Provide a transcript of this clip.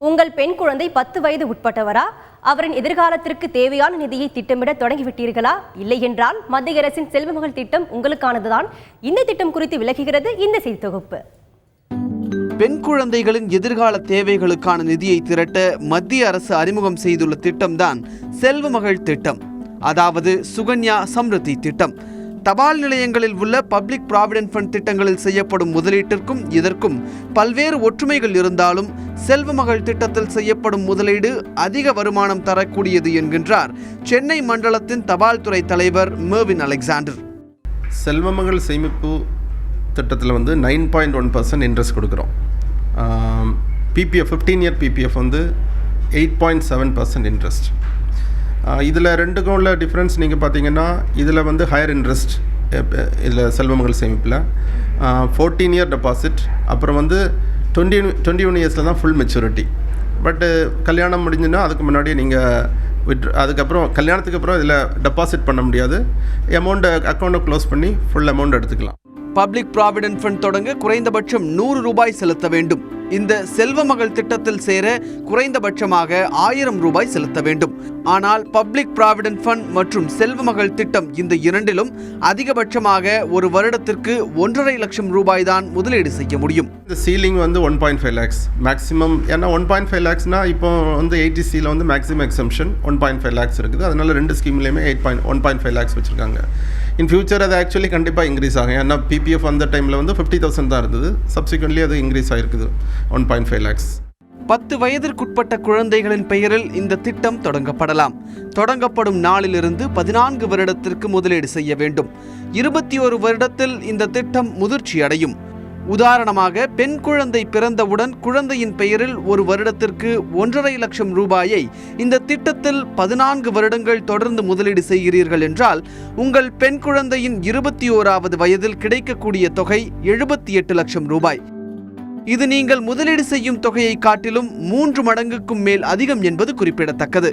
உங்கள் பெண் குழந்தை 10 வயது உட்பட்டவரா? அவரின் எதிர்காலத்திற்கு தேவையான நிதியை திட்டமிட தொடங்கிவிட்டீர்களா? இல்லை என்றால் மத்திய அரசின் செல்வமகள் திட்டம் உங்களுக்கானதுதான். இந்த திட்டம் குறித்து விளக்குகிறது இந்த செய்தி தொகுப்பு. பெண் குழந்தைகளின் எதிர்கால தேவைகளுக்கான நிதியை திரட்ட மத்திய அரசு அறிமுகம் செய்துள்ள திட்டம்தான் செல்வமகள் திட்டம், அதாவது சுகன்யா சம்ருத்தி திட்டம். தபால் நிலையங்களில் உள்ள பப்ளிக் ப்ராவிடென்ட் ஃபண்ட் திட்டங்களில் செய்யப்படும் முதலீட்டிற்கும் இதற்கும் பல்வேறு ஒற்றுமைகள் இருந்தாலும் செல்வமகள் திட்டத்தில் செய்யப்படும் முதலீடு அதிக வருமானம் தரக்கூடியது என்கின்றார் சென்னை மண்டலத்தின் தபால் துறை தலைவர் மெர்வின் அலெக்சாண்டர். செல்வமகள் சேமிப்பு திட்டத்தில் 9.1% இன்ட்ரெஸ்ட் கொடுக்குறோம். PPF 15 year PPF 8.7% interest. இதில் ரெண்டுக்கும் உள்ள டிஃப்ரென்ஸ் நீங்கள் பார்த்தீங்கன்னா, இதில் ஹையர் இன்ட்ரெஸ்ட், இதில் செல்வமகள் சேமிப்பில் 14 இயர் டெபாசிட், அப்புறம் 21 இயர்ஸில் தான் ஃபுல் மெச்சூரிட்டி. பட்டு கல்யாணம் முடிஞ்சுன்னா அதுக்கு முன்னாடி நீங்கள் அதுக்கப்புறம் கல்யாணத்துக்கு அப்புறம் இதில் டெபாசிட் பண்ண முடியாது. அமௌண்ட்டை அக்கௌண்ட்டை க்ளோஸ் பண்ணி ஃபுல் அமௌண்ட் எடுத்துக்கலாம். பப்ளிக் ப்ராவிடென்ட் ஃபண்ட் தொடங்க குறைந்தபட்சம் 100 ரூபாய் செலுத்த வேண்டும். இந்த செல்வமகள் திட்டத்தில் சேர குறைந்தபட்சமாக 1000 ரூபாய் செலுத்த வேண்டும். ஆனால் பப்ளிக் ப்ராவிடென்ட் ஃபண்ட் மற்றும் செல்வமகள் திட்டம் இந்த இரண்டிலும் அதிகபட்சமாக ஒரு வருடத்திற்கு 1.5 லட்சம் ரூபாய் தான் முதலீடு செய்ய முடியும். இந்த சீலிங் 1.5 lakhs மேக்ஸிமம். ஏன்னா 1.5 lakhsனா இப்போ ATCயில் மேக்ஸிமம் எக்ஸம்ஷன் 1.5 lakhs இருக்குது. அதனால ரெண்டு ஸ்கீம்லேயுமே 1.5 lakhs வச்சுருக்காங்க. இன் ஃபியூச்சர் அது ஆக்சுவலி கண்டிப்பாக இன்க்ரீஸ் ஆகும். ஏன்னா பிபிஎஃப் அந்த டைமில் 50,000 தான் இருந்தது. சப்சிக்வெண்ட்லி அது இன்க்ரீஸ் ஆகிருக்குது 1.5 lakhs. 10 வயதிற்குட்பட்ட குழந்தைகளின் பெயரில் இந்த திட்டம் தொடங்கப்படலாம். தொடங்கப்படும் நாளிலிருந்து 14 வருடத்திற்கு முதலீடு செய்ய வேண்டும். 21 வருடத்தில் இந்த திட்டம் முதிர்ச்சி அடையும். உதாரணமாக, பெண் குழந்தை பிறந்தவுடன் குழந்தையின் பெயரில் ஒரு வருடத்திற்கு 1.5 லட்சம் ரூபாயை இந்த திட்டத்தில் 14 வருடங்கள் தொடர்ந்து முதலீடு செய்கிறீர்கள் என்றால் உங்கள் பெண் குழந்தையின் 21வது வயதில் கிடைக்கக்கூடிய தொகை 78 லட்சம் ரூபாய். இது நீங்கள் முதலீடு செய்யும் தொகையை காட்டிலும் 3 மடங்குக்கும் மேல் அதிகம் என்பது குறிப்பிடத்தக்கது.